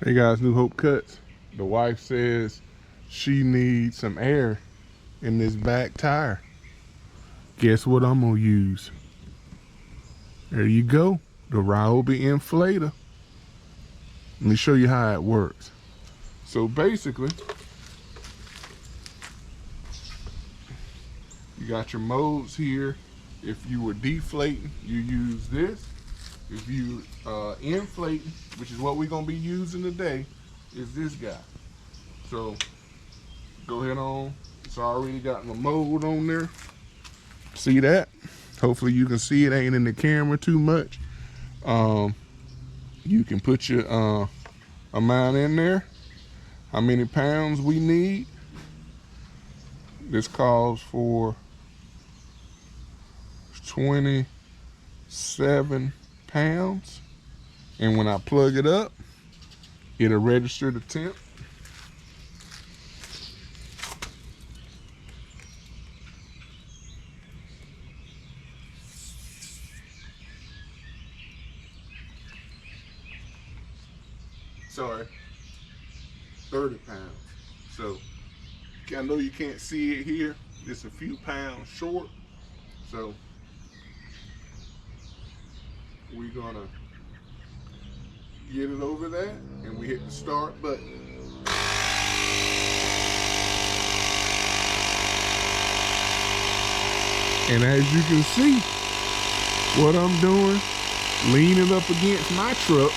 Hey guys, New Hope Cuts. The wife says she needs some air in this back tire. Guess what I'm gonna use? There you go, the Ryobi Inflator. Let me show you how it works. So basically, you got your modes here. If you were deflating, you use this. If you inflating, which is what we're gonna be using today, is this guy. So go ahead on. It's already got my mode on there. See that? Hopefully you can see it. Ain't in the camera too much. You can put your amount in there, how many pounds we need. This calls for 27 pounds. And when I plug it up, it'll register the temp. Sorry, 30 pounds. So I know you can't see it here. It's a few pounds short. So we're gonna get it over that and we hit the start button. And as you can see, what I'm doing, leaning up against my truck,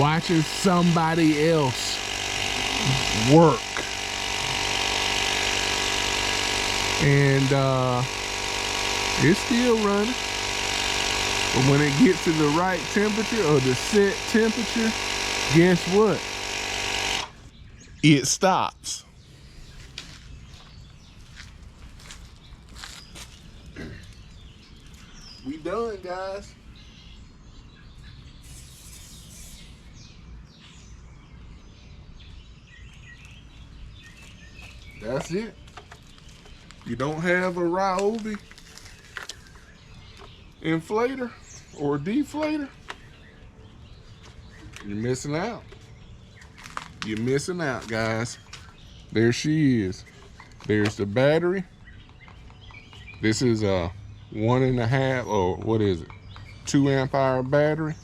watching somebody else work. And it's still running. But when it gets to the right temperature or the set temperature, guess what? It stops. We done, guys. That's it. You don't have a Ryobi inflator or deflator, you're missing out. You're missing out, guys. There she is. There's the battery. This is a 1.5, or what is it? 2 amp hour battery.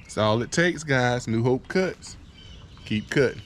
That's all it takes, guys. New Hope Cuts. Keep cutting.